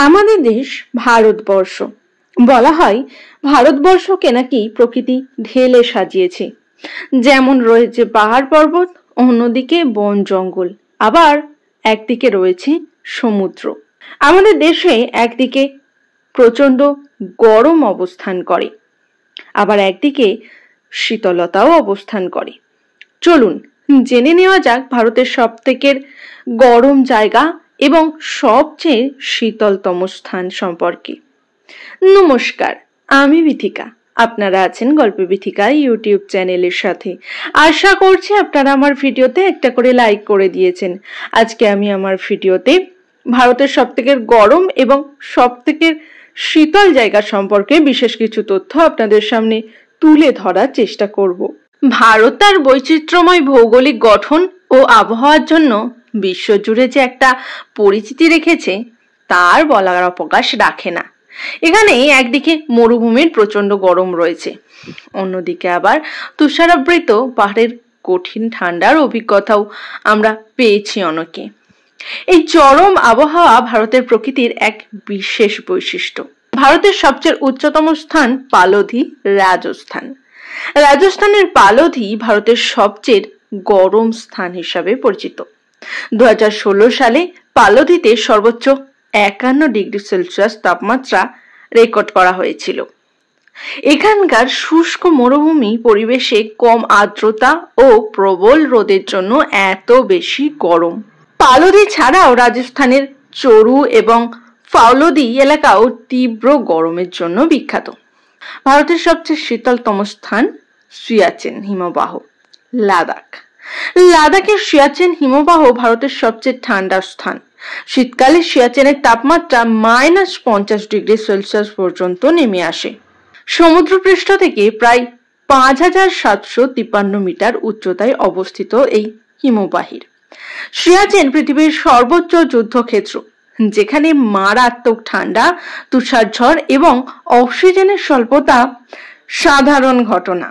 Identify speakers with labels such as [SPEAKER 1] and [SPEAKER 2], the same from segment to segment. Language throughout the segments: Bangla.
[SPEAKER 1] আমাদের দেশ ভারতবর্ষ। বলা হয় ভারতবর্ষকে নাকি প্রকৃতি ঢেলে সাজিয়েছে। যেমন রয়েছে পাহাড় পর্বত, অন্যদিকে বন জঙ্গল, আবার একদিকে রয়েছে সমুদ্র। আমাদের দেশে একদিকে প্রচন্ড গরম অবস্থান করে, আবার একদিকে শীতলতাও অবস্থান করে। চলুন জেনে নেওয়া যাক ভারতের সবথেকে গরম জায়গা এবং সবচেয়ে শীতলতম স্থান সম্পর্কে। নমস্কার, আমি বিথিকা। আপনারা আছেন গল্প বিথিকা ইউটিউব চ্যানেলের সাথে। আশা করছি আপনারা আমার ভিডিওতে একটা করে লাইক করে দিয়েছেন। আজকে আমি আমার ভিডিওতে ভারতের সবথেকে গরম এবং সবথেকে শীতল জায়গা সম্পর্কে বিশেষ কিছু তথ্য আপনাদের সামনে তুলে ধরার চেষ্টা করব। ভারত তার বৈচিত্র্যময় ভৌগোলিক গঠন ও আবহাওয়ার জন্য বিশ্বজুড়ে যে একটা পরিচিতি রেখেছে তার বলার অবকাশ রাখে না। এখানে একদিকে মরুভূমির প্রচন্ড গরম রয়েছে, অন্যদিকে আবার তুষারাবৃত পাহাড়ের কঠিন ঠান্ডার অভিজ্ঞতাও আমরা পেয়েছি অনেকে। এই চরম আবহাওয়া ভারতের প্রকৃতির এক বিশেষ বৈশিষ্ট্য। ভারতের সবচেয়ে উচ্চতম স্থান পালধি, রাজস্থান। রাজস্থানের পালধি ভারতের সবচেয়ে গরম স্থান হিসাবে পরিচিত। 2016 সালে পালধিতে সর্বোচ্চ 51 ডিগ্রি সেলসিয়াস তাপমাত্রা রেকর্ড করা হয়েছিল। এখানকার শুষ্ক মরুভূমি পরিবেশে কম আর্দ্রতা ও প্রবল রোদের জন্য এত বেশি গরম। পালধি ছাড়াও রাজস্থানের চরু এবং ফাওলদি এলাকাও তীব্র গরমের জন্য বিখ্যাত। ভারতের সবচেয়ে শীতলতম স্থান সিয়াচেন হিমবাহ, লাদাখ। লাদাখের সিয়াচেন হিমবাহ ভারতের সবচেয়ে ঠান্ডা স্থান। শীতকালে সিয়াচেনের তাপমাত্রা -50 ডিগ্রি সেলসিয়াস পর্যন্ত নেমে আসে। সমুদ্রপৃষ্ঠ থেকে প্রায় 5753 মিটার উচ্চতায় অবস্থিত এই হিমবাহের সিয়াচেন পৃথিবীর সর্বোচ্চ যুদ্ধক্ষেত্র, যেখানে মারাত্মক ঠান্ডা, তুষারঝড় এবং অক্সিজেনের স্বল্পতা সাধারণ ঘটনা।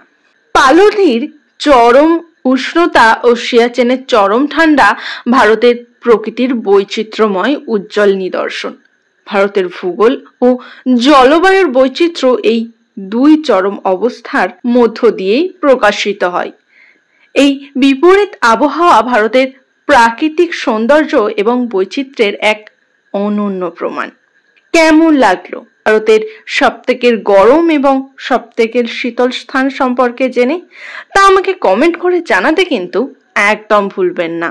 [SPEAKER 1] পালধির চরম উষ্ণতা ও সিয়াচেনের চরম ঠান্ডা ভারতের প্রকৃতির বৈচিত্র্যময় উজ্জ্বল নিদর্শন। ভারতের ভূগোল ও জলবায়ুর বৈচিত্র্য এই দুই চরম অবস্থার মধ্য দিয়েই প্রকাশিত হয়। এই বিপরীত আবহাওয়া ভারতের প্রাকৃতিক সৌন্দর্য এবং বৈচিত্র্যের এক অনন্য প্রমাণ। কেমন লাগলো ভারতের সবথেকে গরম এবং সবথেকে শীতল স্থান সম্পর্কে জেনে? তা আমাকে কমেন্ট করে জানাতে কিন্তু একদম ভুলবেন না।